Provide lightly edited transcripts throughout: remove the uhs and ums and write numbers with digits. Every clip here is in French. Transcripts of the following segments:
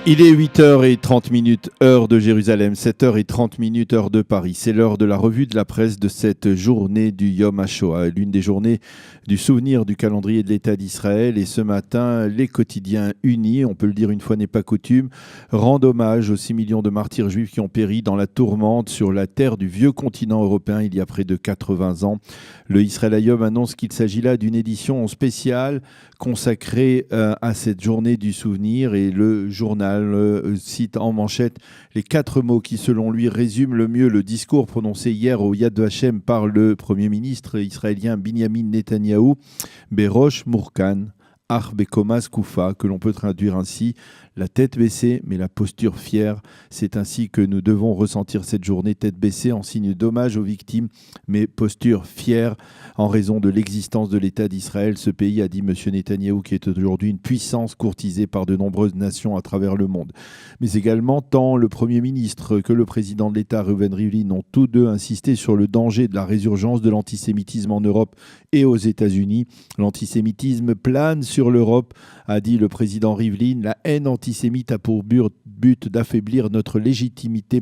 Il est 8h30, heure de Jérusalem, 7h30, heure de Paris. C'est l'heure de la revue de la presse de cette journée du Yom HaShoah, l'une des journées du souvenir du calendrier de l'État d'Israël. Et ce matin, les quotidiens unis, on peut le dire une fois n'est pas coutume, rendent hommage aux 6 millions de martyrs juifs qui ont péri dans la tourmente sur la terre du vieux continent européen il y a près de 80 ans. Le Israël Hayom annonce qu'il s'agit là d'une édition spéciale consacrée à cette journée du souvenir, et le journal cite en manchette les 4 mots qui, selon lui, résument le mieux le discours prononcé hier au Yad Vashem par le Premier ministre israélien Binyamin Netanyahou, Berosh Murkan, Ach Bekomas Koufa, que l'on peut traduire ainsi: la tête baissée, mais la posture fière. C'est ainsi que nous devons ressentir cette journée, tête baissée en signe d'hommage aux victimes, mais posture fière en raison de l'existence de l'État d'Israël. Ce pays, a dit M. Netanyahou, qui est aujourd'hui une puissance courtisée par de nombreuses nations à travers le monde. Mais également, tant le Premier ministre que le président de l'État, Reuven Rivlin, ont tous deux insisté sur le danger de la résurgence de l'antisémitisme en Europe et aux États-Unis. L'antisémitisme plane sur l'Europe, a dit le président Rivlin. La haine antisémite a pour but d'affaiblir notre légitimité,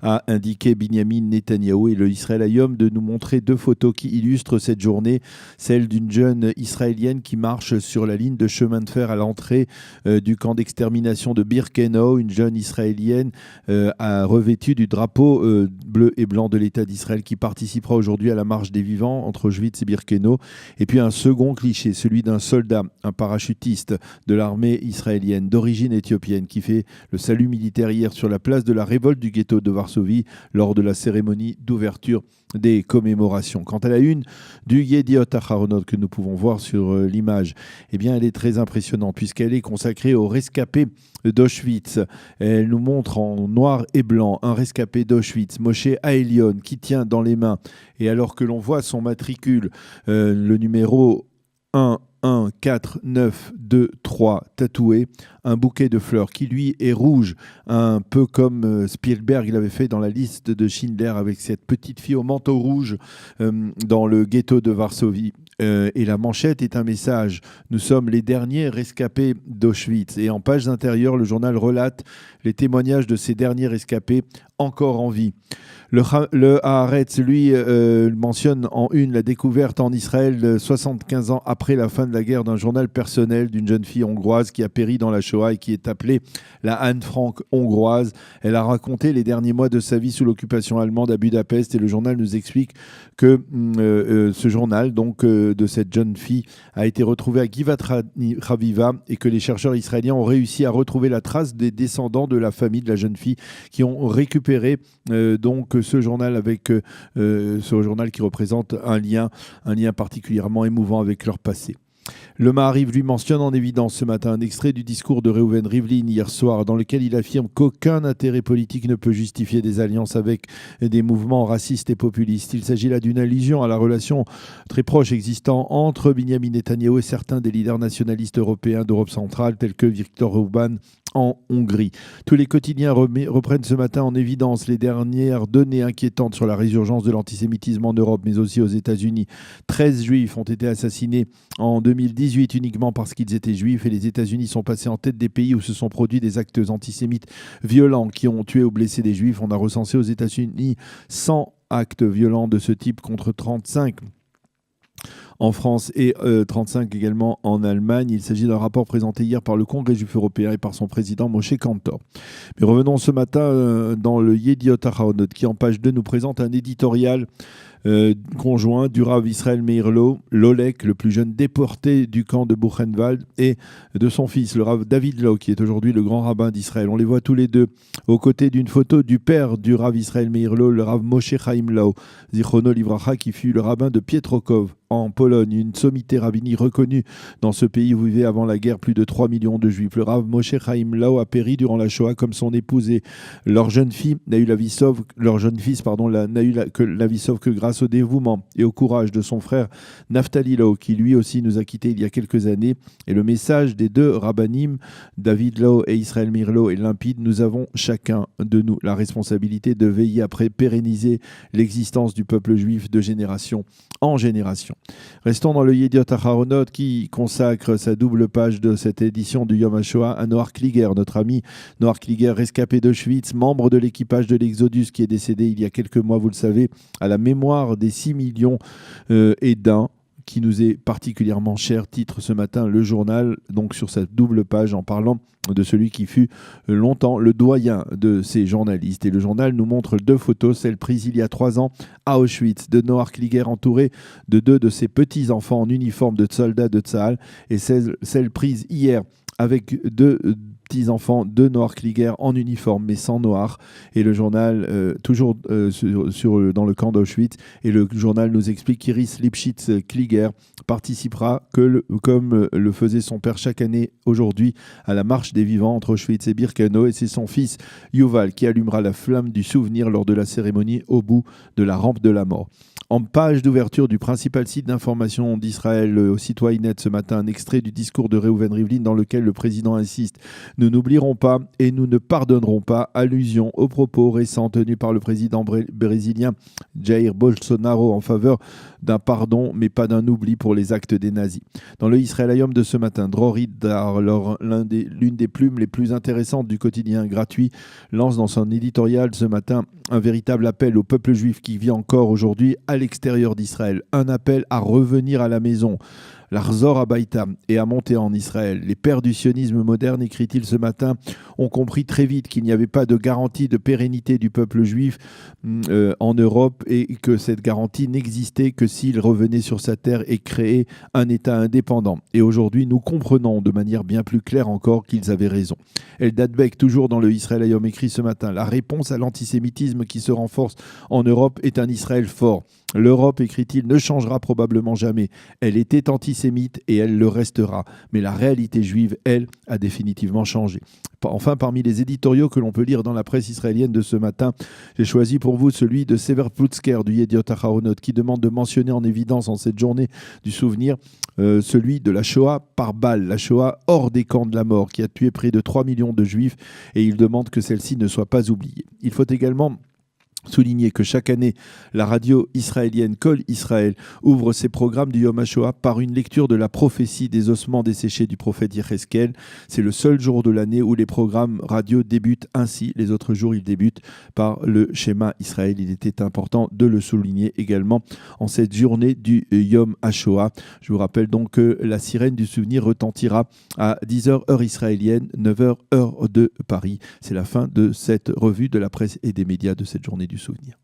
a indiqué Binyamin Netanyahou. Et le Israël Hayom de nous montrer 2 photos qui illustrent cette journée. Celle d'une jeune israélienne qui marche sur la ligne de chemin de fer à l'entrée du camp d'extermination de Birkenau. Une jeune israélienne revêtue du drapeau bleu et blanc de l'État d'Israël, qui participera aujourd'hui à la marche des vivants entre Auschwitz et Birkenau. Et puis un second cliché, celui d'un soldat, un parachutiste de l'armée israélienne d'origine éthiopienne, qui fait le salut militaire hier sur la place de la révolte du ghetto de Varsovie lors de la cérémonie d'ouverture des commémorations. Quant à la une du Yediot Aharonot que nous pouvons voir sur l'image, eh bien, elle est très impressionnante puisqu'elle est consacrée aux rescapés d'Auschwitz. Elle nous montre en noir et blanc un rescapé d'Auschwitz, Moshe Aelion, qui tient dans les mains, et alors que l'on voit son matricule, le numéro 11492 tatoué, un bouquet de fleurs qui lui est rouge, un peu comme Spielberg l'avait fait dans la liste de Schindler avec cette petite fille au manteau rouge dans le ghetto de Varsovie. Et la manchette est un message: nous sommes les derniers rescapés d'Auschwitz. Et en pages intérieures, le journal relate les témoignages de ces derniers rescapés encore en vie. Le Haaretz, lui, mentionne en une la découverte en Israël, 75 ans après la fin de la guerre, d'un journal personnel d'une jeune fille hongroise qui a péri dans la Shoah et qui est appelée la Anne Frank hongroise. Elle a raconté les derniers mois de sa vie sous l'occupation allemande à Budapest, et le journal nous explique que ce journal, donc de cette jeune fille, a été retrouvé à Givat Raviva, et que les chercheurs israéliens ont réussi à retrouver la trace des descendants de la famille de la jeune fille, qui ont récupéré donc ce journal avec ce journal qui représente un lien particulièrement émouvant avec leur passé. Le Maariv lui mentionne en évidence ce matin un extrait du discours de Reuven Rivlin hier soir, dans lequel il affirme qu'aucun intérêt politique ne peut justifier des alliances avec des mouvements racistes et populistes. Il s'agit là d'une allusion à la relation très proche existant entre Binyamin Netanyahou et certains des leaders nationalistes européens d'Europe centrale, tels que Viktor Orbán en Hongrie. Tous les quotidiens reprennent ce matin en évidence les dernières données inquiétantes sur la résurgence de l'antisémitisme en Europe, mais aussi aux États-Unis. 13 juifs ont été assassinés en 2018 uniquement parce qu'ils étaient juifs, et les États-Unis sont passés en tête des pays où se sont produits des actes antisémites violents qui ont tué ou blessé des juifs. On a recensé aux États-Unis 100 actes violents de ce type contre 35 en France et 35 également en Allemagne. Il s'agit d'un rapport présenté hier par le Congrès juif européen et par son président Moshe Kantor. Mais revenons ce matin dans le Yediot Aharonot, qui en page 2 nous présente un éditorial conjoint du Rav Israël Meir Lolek, le plus jeune déporté du camp de Buchenwald, et de son fils, le Rav David Lau, qui est aujourd'hui le grand rabbin d'Israël. On les voit tous les deux aux côtés d'une photo du père du Rav Israël Meir Lau, le Rav Moshe Chaim Lau, Zichrono Livracha, qui fut le rabbin de Pietrokov en Pologne, une sommité rabbinique reconnue dans ce pays où vivaient avant la guerre plus de 3 millions de juifs. Le Rav Moshe Chaim Lau a péri durant la Shoah comme son épouse, et leur jeune fille n'a eu la vie sauve, leur jeune fils n'a eu la vie sauve que grâce grâce au dévouement et au courage de son frère Naftali Lau, qui lui aussi nous a quittés il y a quelques années. Et le message des deux rabbinim, David Lau et Israël Mirlo, est limpide. Nous avons chacun de nous la responsabilité de veiller à pérenniser l'existence du peuple juif de génération en génération. Restons dans le Yediot Aharonot qui consacre sa double page de cette édition du Yom HaShoah à Noar Kliger, notre ami Noar Kliger, rescapé d'Auschwitz, membre de l'équipage de l'Exodus qui est décédé il y a quelques mois, vous le savez, à la mémoire des 6 millions et d'un qui nous est particulièrement cher, titre ce matin le journal, donc sur sa double page en parlant de celui qui fut longtemps le doyen de ces journalistes. Et le journal nous montre 2 photos, celle prise il y a 3 ans à Auschwitz, de Noar Kliger entouré de 2 de ses petits-enfants en uniforme de soldats de Tsahal, et celle prise hier avec 2 petits-enfants de Noar Kliger en uniforme mais sans noir. Et le journal, toujours dans le camp d'Auschwitz, et le journal nous explique qu'Iris Lipschitz Kliger participera, comme le faisait son père chaque année aujourd'hui, à la marche des vivants entre Auschwitz et Birkenau, et c'est son fils Yuval qui allumera la flamme du souvenir lors de la cérémonie au bout de la rampe de la mort. En page d'ouverture du principal site d'information d'Israël, au site Ynet ce matin, un extrait du discours de Reuven Rivlin dans lequel le président insiste « Nous n'oublierons pas et nous ne pardonnerons pas », allusion aux propos récents tenus par le président brésilien Jair Bolsonaro en faveur d'un pardon mais pas d'un oubli pour les actes des nazis. Dans le Israël Hayom de ce matin, Dror Idar, l'une des plumes les plus intéressantes du quotidien gratuit, lance dans son éditorial ce matin un véritable appel au peuple juif qui vit encore aujourd'hui à l'extérieur d'Israël, un appel à revenir à la maison, l'Arzor Abaïta, et à monter en Israël. Les pères du sionisme moderne, écrit-il ce matin, ont compris très vite qu'il n'y avait pas de garantie de pérennité du peuple juif en Europe, et que cette garantie n'existait que s'il revenait sur sa terre et créait un État indépendant. Et aujourd'hui, nous comprenons de manière bien plus claire encore qu'ils avaient raison. Eldad Beck, toujours dans le Israël Hayom, écrit ce matin, la réponse à l'antisémitisme qui se renforce en Europe est un Israël fort. L'Europe, écrit-il, ne changera probablement jamais. Elle était antisémite et elle le restera. Mais la réalité juive, elle, a définitivement changé. Enfin, parmi les éditoriaux que l'on peut lire dans la presse israélienne de ce matin, j'ai choisi pour vous celui de Sever Plutzker du Yediot Aharonot qui demande de mentionner en évidence en cette journée du souvenir celui de la Shoah par balle, la Shoah hors des camps de la mort qui a tué près de 3 millions de juifs, et il demande que celle-ci ne soit pas oubliée. Il faut également souligner que chaque année, la radio israélienne Kol Israël ouvre ses programmes du Yom HaShoah par une lecture de la prophétie des ossements desséchés du prophète Yecheskel. C'est le seul jour de l'année où les programmes radio débutent ainsi. Les autres jours, ils débutent par le schéma Israël. Il était important de le souligner également en cette journée du Yom HaShoah. Je vous rappelle donc que la sirène du souvenir retentira à 10h heure israélienne, 9h heure de Paris. C'est la fin de cette revue de la presse et des médias de cette journée du souvenir.